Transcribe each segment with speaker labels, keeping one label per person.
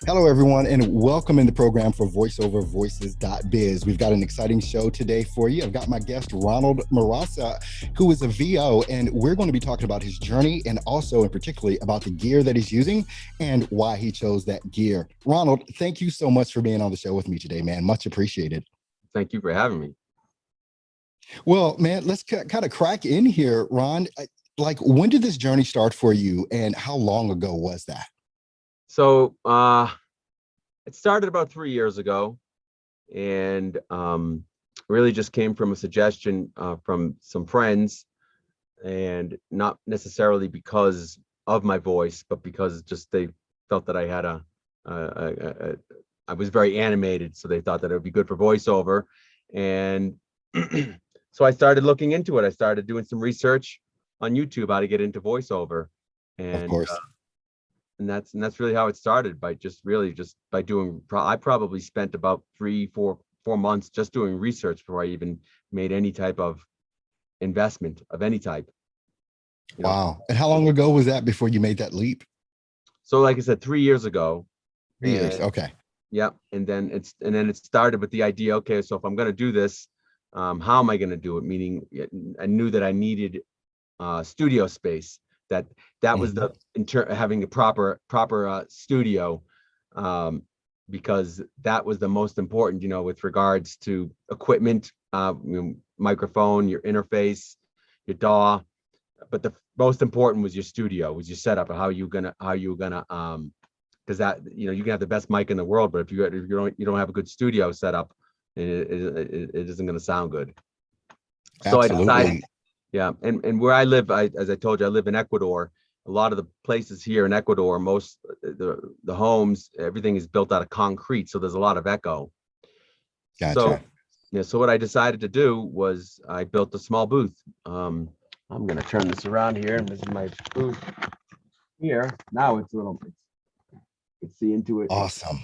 Speaker 1: Hello, everyone, and welcome in the program for VoiceOver Voices.biz. We've got an exciting show today for you. I've got my guest, Ronald Marasa, who is a VO, and we're going to be talking about his journey and also, in particularly, about the gear that he's using and why he chose that gear. Ronald, thank you so much for being on the show with me today, man. Much appreciated.
Speaker 2: Thank you for having me.
Speaker 1: Well, man, let's kind of crack in here, Ron. Like, when did this journey start for you, and how long ago was that?
Speaker 2: So it started about 3 years ago, and really just came from a suggestion from some friends, and not necessarily because of my voice, but because just they felt that I had I was very animated, so they thought that it would be good for voiceover, and so I started looking into it. I started doing some research on YouTube how to get into voiceover,
Speaker 1: Of
Speaker 2: and
Speaker 1: course.
Speaker 2: that's really how it started, by just by doing. I probably spent about 4 months just doing research before I even made any type of investment of any type. You know,
Speaker 1: Wow. And how long ago was that before you made that leap?
Speaker 2: so like I said, 3 years ago,
Speaker 1: 3 years.
Speaker 2: and
Speaker 1: Okay.
Speaker 2: yeah, and then it started with the idea. Okay, so if I'm going to do this, how am I going to do it? Meaning, I knew that I needed studio space. That that was
Speaker 1: Mhm.
Speaker 2: the having a proper studio, um, because that was the most important, with regards to equipment, microphone, your interface, your DAW. But the most important was your studio, was your setup, and how you gonna because that, you can have the best mic in the world, but if you don't have a good studio setup, it isn't going to sound good. So I decided.
Speaker 1: Absolutely.
Speaker 2: Yeah, and where I live, as I told you, I live in Ecuador. A lot of the places here in Ecuador, most the homes, everything is built out of concrete, so there's a lot of echo. So,
Speaker 1: Gotcha.
Speaker 2: yeah, so what I decided to do was I built a small booth. I'm gonna turn this around here, and this is my booth here. Now it's a little, you can see into it.
Speaker 1: Awesome.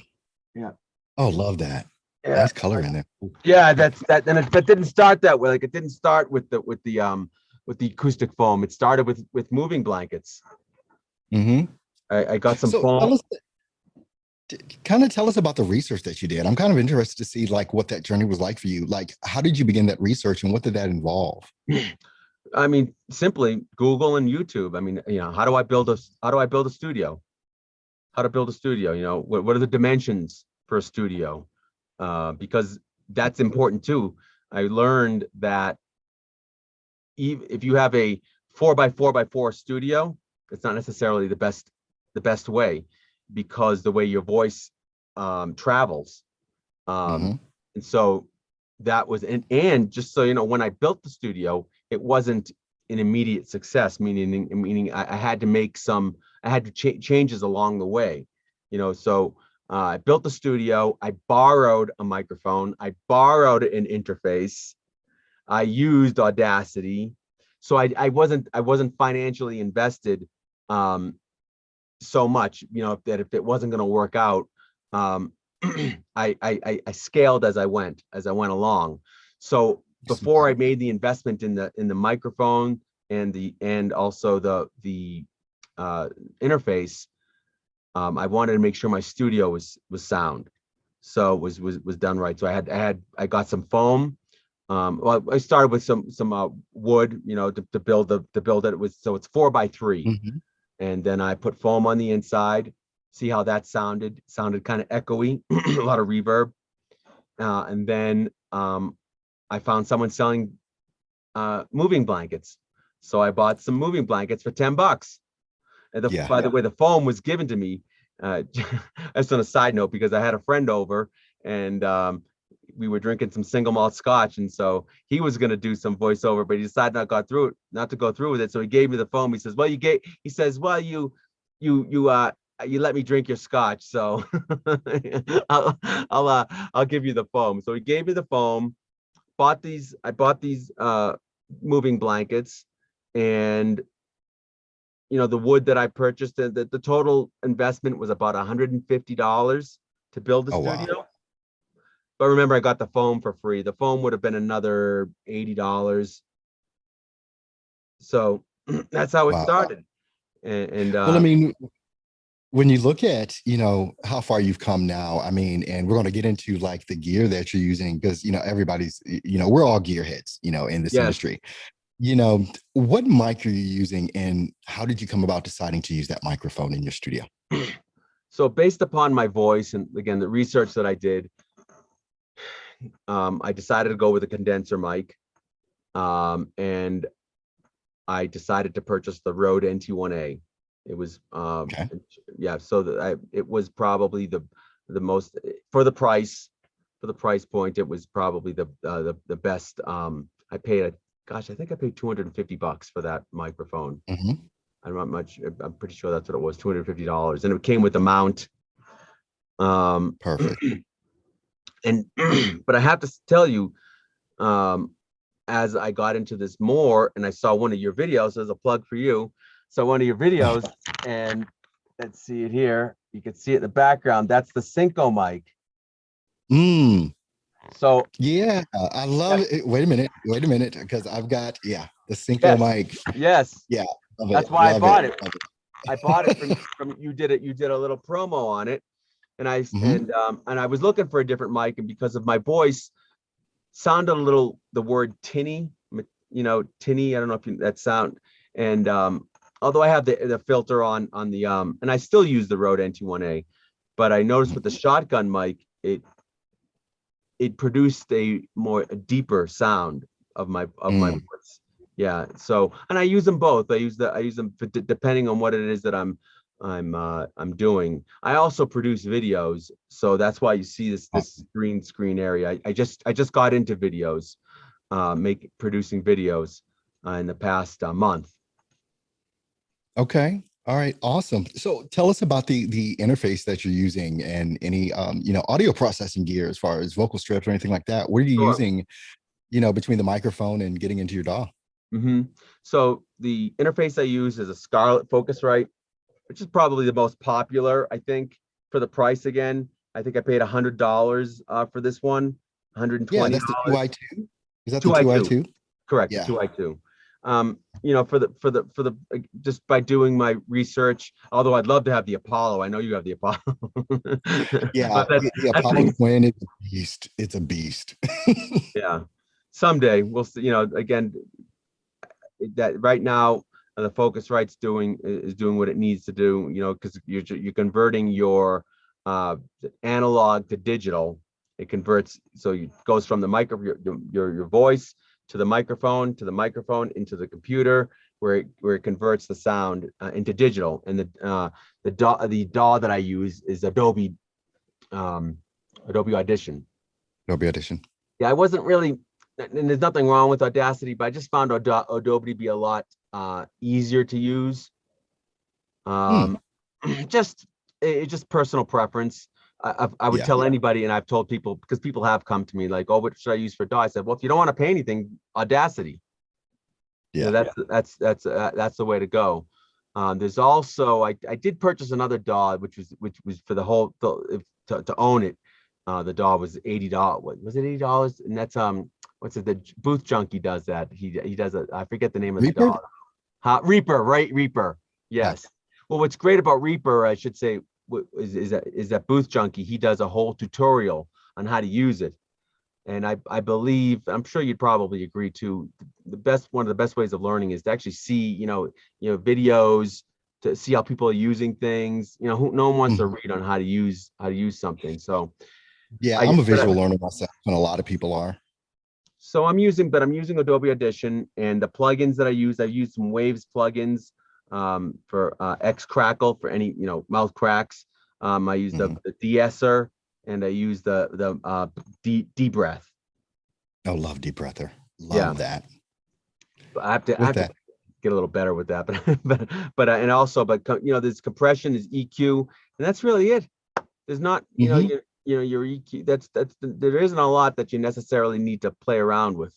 Speaker 2: Yeah,
Speaker 1: Oh, love that.
Speaker 2: yeah,
Speaker 1: Nice color in there.
Speaker 2: yeah. That's that, and it, but didn't start that way. Like, it didn't start with the acoustic foam. It started with moving blankets.
Speaker 1: Hmm.
Speaker 2: I got some
Speaker 1: So
Speaker 2: foam.
Speaker 1: kind of tell us about the research that you did. I'm kind of interested to see like what that journey was like for you. Like, how did you begin that research and what did that involve?
Speaker 2: I mean, simply Google and YouTube. I mean, how do I build a studio? How to build a studio? What are the dimensions for a studio? Because that's important too. I learned that if you have a 4x4x4 studio, it's not necessarily the best way, because the way your voice travels. Um,
Speaker 1: Hmm.
Speaker 2: and so that was, and just so you know, when I built the studio, it wasn't an immediate success, meaning I had to make I had to changes along the way, so I built the studio, I borrowed a microphone, I borrowed an interface, I used Audacity. So I wasn't financially invested so much, that if it wasn't going to work out, um, I scaled as I went along. So before I made the investment in the microphone and also the uh, interface, I wanted to make sure my studio was sound, so it was done right. So I got some foam. Well, I started with some wood, to build it. So it's 4x3,
Speaker 1: Hmm.
Speaker 2: and then I put foam on the inside. See how that sounded? Sounded kind of echoey, a lot of reverb. And then I found someone selling moving blankets, so I bought some moving blankets for $10. And
Speaker 1: Yeah.
Speaker 2: by the way, the foam was given to me. Uh, just on a side note, because I had a friend over, and we were drinking some single malt scotch, and so he was going to do some voiceover, but he decided not to go through with it. So he gave me the foam. He says, "Well, you let me drink your scotch, so I'll I'll give you the foam." So he gave me the foam. I bought these moving blankets, and the wood that I purchased, the total investment was about $150 to build the
Speaker 1: Oh, wow.
Speaker 2: studio. But remember, I got the foam for free. The foam would have been another $80. So that's how it
Speaker 1: Wow.
Speaker 2: started. And
Speaker 1: Well, I mean, when you look at, how far you've come now, I mean, and we're going to get into like the gear that you're using because, everybody's, we're all gearheads, in this
Speaker 2: Yes.
Speaker 1: industry. What mic are you using and how did you come about deciding to use that microphone in your studio?
Speaker 2: So based upon my voice and again, the research that I did, I decided to go with a condenser mic. And I decided to purchase the Rode NT1A. It was,
Speaker 1: Okay.
Speaker 2: yeah, so it was probably the most, for the price point, it was probably the best. I paid, gosh, I think I paid $250 for that microphone.
Speaker 1: Hmm.
Speaker 2: I'm not much, I'm pretty sure that's what it was, $250. And it came with the mount.
Speaker 1: Perfect.
Speaker 2: And, but I have to tell you, as I got into this more and I saw one of your videos, as a plug for you. So one of your videos, and let's see it here. You can see it in the background. That's the Cinco mic.
Speaker 1: Mm,
Speaker 2: So
Speaker 1: yeah, I love it. Wait a minute, because I've got, the Cinco
Speaker 2: yes,
Speaker 1: mic.
Speaker 2: yes,
Speaker 1: Yeah, love it,
Speaker 2: that's why I
Speaker 1: love it,
Speaker 2: bought it.
Speaker 1: love
Speaker 2: I bought it
Speaker 1: it.
Speaker 2: from you. You did a little promo on it, and
Speaker 1: Hmm.
Speaker 2: and I was looking for a different mic, and because of my voice, sounded a little the word tinny, tinny. I don't know if that sound. And although I have the filter on the and I still use the Rode NT1A, but I noticed with the shotgun mic, it produced a deeper sound of my
Speaker 1: Mm,
Speaker 2: voice. Yeah. So and I use them both. I use them for, depending on what it is that I'm doing. I also produce videos, so that's why you see this
Speaker 1: awesome.
Speaker 2: green screen area. I just got into videos, producing videos in the past month.
Speaker 1: Okay. All right. Awesome. So tell us about the interface that you're using and any audio processing gear as far as vocal strips or anything like that. What are you
Speaker 2: Sure.
Speaker 1: using, between the microphone and getting into your DAW?
Speaker 2: Hmm. So the interface I use is a Scarlett Focusrite, which is probably the most popular, I think, for the price. Again, I think I paid $100 for this one, one hundred and
Speaker 1: Yeah,
Speaker 2: twenty
Speaker 1: that's the
Speaker 2: dollars.
Speaker 1: 2i2. Is that the
Speaker 2: Two I two,
Speaker 1: 2i2?
Speaker 2: correct, the
Speaker 1: Yeah.
Speaker 2: two I two. For the just by doing my research, although I'd love to have the Apollo. I know you have the Apollo,
Speaker 1: Yeah.
Speaker 2: but
Speaker 1: The
Speaker 2: that
Speaker 1: Apollo
Speaker 2: thing's,
Speaker 1: Twin is a beast. It's a beast.
Speaker 2: yeah. Someday we'll see. Again, that right now the Focusrite's doing what it needs to do. Because you're converting your uh, analog to digital. It converts, so it goes from the micro your voice to the microphone into the computer, where it converts the sound into digital. And the DAW that I use is um, Adobe Audition.
Speaker 1: Adobe Audition.
Speaker 2: Yeah, I wasn't really, and there's nothing wrong with Audacity, but I just found Adobe to be a lot easier to use.
Speaker 1: Hmm.
Speaker 2: Um, just it's just personal preference. I would
Speaker 1: Yeah.
Speaker 2: tell anybody, and I've told people, because people have come to me like, "Oh, what should I use for DAW?" I said, "Well, if you don't want to pay anything, Audacity.
Speaker 1: Yeah.
Speaker 2: That's the way to go." There's also, I did purchase another DAW, which was for the whole to own it. The DAW was $80. What was it, $80? And that's what's it? The Booth Junkie does that. He does it. I forget the name of the
Speaker 1: Reaper?
Speaker 2: DAW. Reaper, right? Reaper.
Speaker 1: Yeah.
Speaker 2: Yes. Well, what's great about Reaper, I should say, is that Booth Junkie, he does a whole tutorial on how to use it. And I believe, I'm sure you'd probably agree too, one of the best ways of learning is to actually see, videos, to see how people are using things. No one wants to
Speaker 1: Mhm.
Speaker 2: read on how to use something. So
Speaker 1: Yeah.
Speaker 2: I
Speaker 1: I'm a
Speaker 2: but
Speaker 1: visual learner myself, and a lot of people are.
Speaker 2: so I'm using Adobe Audition, and the plugins that I use some Waves plugins for X Crackle for any mouth cracks. I use the
Speaker 1: Mhm.
Speaker 2: de-esser, and I use the breath.
Speaker 1: Oh, love deep breather.
Speaker 2: Yeah,
Speaker 1: Love that.
Speaker 2: but I have
Speaker 1: With
Speaker 2: to
Speaker 1: that.
Speaker 2: get a little better with that. And also, there's compression, there's EQ, and that's really it. There's not,
Speaker 1: Hmm.
Speaker 2: your EQ. There isn't a lot that you necessarily need to play around with.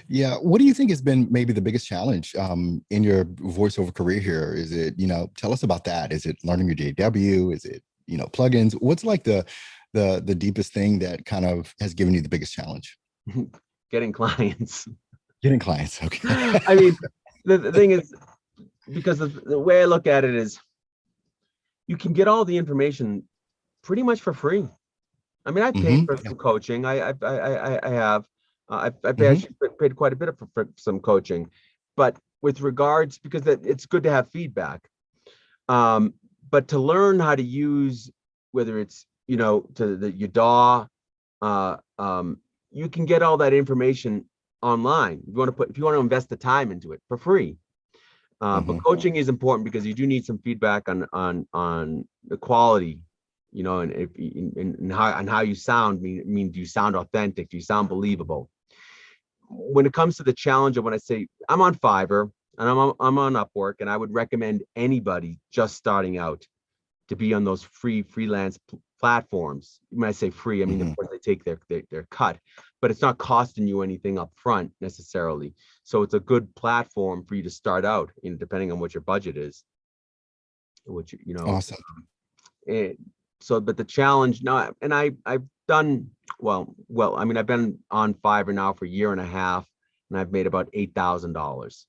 Speaker 1: Yeah. What do you think has been maybe the biggest challenge in your voiceover career here? Is it, tell us about that. Is it learning your DAW? Is it, plugins? What's like the deepest thing that kind of has given you the biggest challenge?
Speaker 2: Getting clients.
Speaker 1: Getting clients. Okay.
Speaker 2: I mean, the thing is, because the way I look at it is, you can get all the information pretty much for free. I mean, I paid
Speaker 1: Hmm.
Speaker 2: for some coaching. I have. I've
Speaker 1: Hmm.
Speaker 2: actually paid quite a bit for some coaching, but with regards, because it's good to have feedback. Um, but to learn how to use, whether it's, to the your DAW, uh, um, you can get all that information online. If you want to invest the time into it for free. But
Speaker 1: Hmm.
Speaker 2: coaching is important because you do need some feedback on the quality, and if and how you sound. Do you sound authentic? Do you sound believable? When it comes to the challenge of, when I say I'm on Fiverr and I'm on Upwork, and I would recommend anybody just starting out to be on those free freelance platforms. When I say free, I mean, of
Speaker 1: Hmm.
Speaker 2: course, they take their cut, but it's not costing you anything up front necessarily. So it's a good platform for you to start out, depending on what your budget is, which,
Speaker 1: Awesome.
Speaker 2: it, so, but the challenge now, and I've done well, I mean, I've been on Fiverr now for a year and a half, and I've made about $8,000.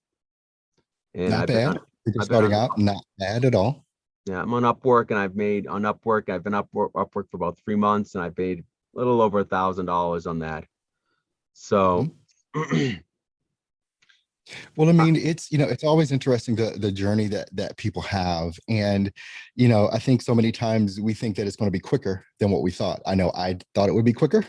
Speaker 2: And
Speaker 1: Not bad. If you're
Speaker 2: I've been
Speaker 1: starting
Speaker 2: on
Speaker 1: out, not bad at all.
Speaker 2: Yeah, I'm on Upwork, and I've been Upwork for about 3 months, and I've made a little over $1,000 on that.
Speaker 1: Mhm.
Speaker 2: So
Speaker 1: Well, I mean, it's always interesting the journey that people have, and I think so many times we think that it's going to be quicker than what we thought. I know I thought it would be quicker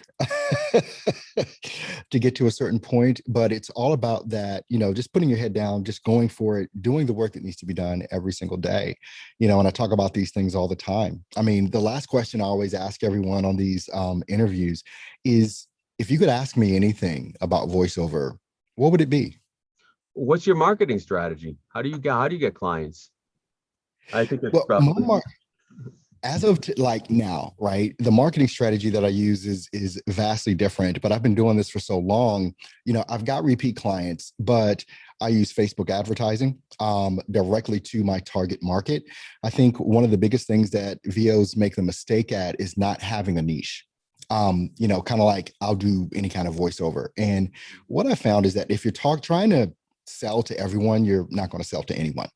Speaker 1: to get to a certain point, but it's all about that, just putting your head down, just going for it, doing the work that needs to be done every single day. And I talk about these things all the time. I mean, the last question I always ask everyone on these interviews is, if you could ask me anything about voiceover, what would it be?
Speaker 2: what's your marketing strategy? How do you get clients? I think it's
Speaker 1: Well,
Speaker 2: probably
Speaker 1: as of like now, right? The marketing strategy that I use is vastly different, but I've been doing this for so long. I've got repeat clients, but I use Facebook advertising directly to my target market. I think one of the biggest things that VOs make the mistake at is not having a niche. Kind of like I'll do any kind of voiceover. And what I found is that if you're trying to sell to everyone, you're not going to sell to anyone.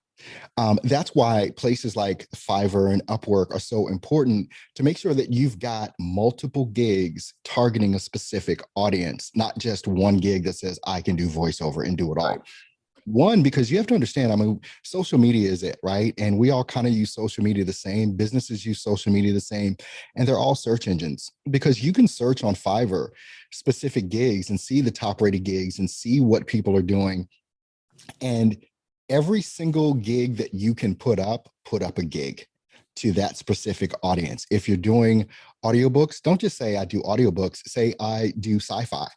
Speaker 1: That's why places like Fiverr and Upwork are so important, to make sure that you've got multiple gigs targeting a specific audience, not just one gig that says, I can do voiceover and do it all.
Speaker 2: right.
Speaker 1: One, because you have to understand, I mean, social media is it, right? And we all kind of use social media the same. Businesses use social media the same, and they're all search engines, because you can search on Fiverr specific gigs and see the top rated gigs and see what people are doing. And every single gig that you can put up a gig to that specific audience. If you're doing audiobooks, don't just say I do audiobooks, say I do sci-fi.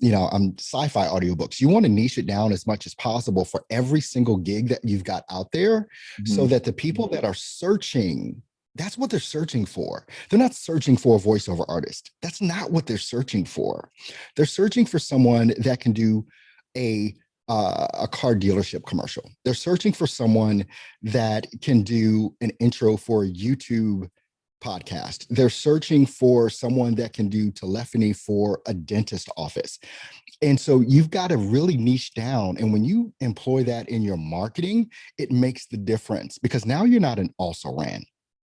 Speaker 1: I'm sci-fi audiobooks. You want to niche it down as much as possible for every single gig that you've got out there, so
Speaker 2: Mhm.
Speaker 1: that the people that are searching, that's what they're searching for. They're not searching for a voiceover artist. That's not what they're searching for. They're searching for someone that can do a a car dealership commercial. They're searching for someone that can do an intro for a YouTube podcast. They're searching for someone that can do telephony for a dentist office. And so you've got to really niche down. And when you employ that in your marketing, it makes the difference, because now you're not an also ran.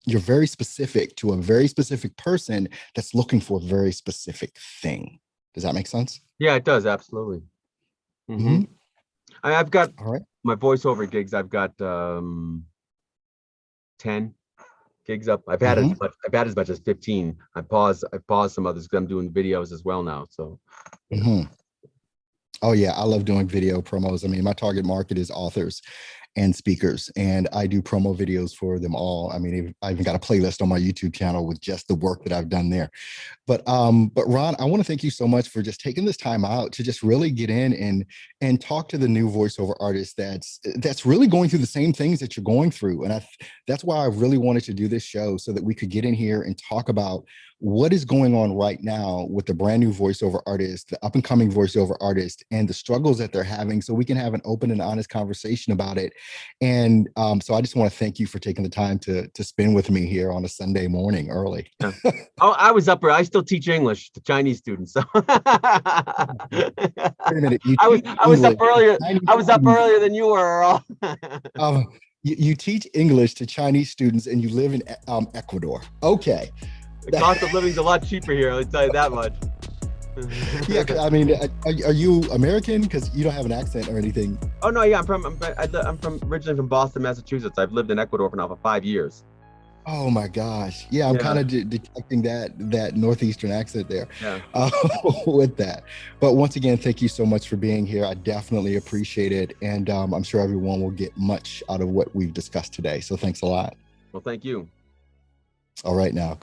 Speaker 1: You're very specific to a very specific person that's looking for a very specific thing. Does that make sense?
Speaker 2: Yeah, it does, absolutely. Hmm.
Speaker 1: Hmm.
Speaker 2: I've got
Speaker 1: All right.
Speaker 2: my voiceover gigs. I've got 10 gigs up.
Speaker 1: Hmm.
Speaker 2: I've had as much as 15. I paused some others because I'm doing videos as well now. So yeah.
Speaker 1: Hmm. Oh yeah, I love doing video promos. I mean, my target market is authors and speakers, and I do promo videos for them all. I mean, I even got a playlist on my YouTube channel with just the work that I've done there. But Ron, I want to thank you so much for just taking this time out to just really get in and talk to the new voiceover artist that's really going through the same things that you're going through. And that's why I really wanted to do this show, so that we could get in here and talk about what is going on right now with the brand new voiceover artist, the up and coming voiceover artist, and the struggles that they're having, so we can have an open and honest conversation about it. And so I just want to thank you for taking the time to spend with me here on a Sunday morning early.
Speaker 2: Yeah. Oh, I was up. I still teach English to Chinese students. So
Speaker 1: Wait a minute, you
Speaker 2: I was
Speaker 1: teach
Speaker 2: I was up
Speaker 1: English to
Speaker 2: earlier.
Speaker 1: Chinese
Speaker 2: I was up
Speaker 1: students.
Speaker 2: earlier than you were, Earl.
Speaker 1: Oh, You teach English to Chinese students and you live in Ecuador. Okay.
Speaker 2: The cost of living is a lot cheaper here. I'll tell you that much.
Speaker 1: Yeah, I mean, are you American? Because you don't have an accent or anything.
Speaker 2: Oh no, yeah, I'm from originally from Boston, Massachusetts. I've lived in Ecuador for now for 5 years.
Speaker 1: Oh my gosh. Yeah, I'm kind
Speaker 2: Yeah,
Speaker 1: of detecting that northeastern accent there
Speaker 2: yeah.
Speaker 1: uh, with that. But once again, thank you so much for being here. I definitely appreciate it. And I'm sure everyone will get much out of what we've discussed today. So thanks a lot.
Speaker 2: Well, thank you.
Speaker 1: All right now.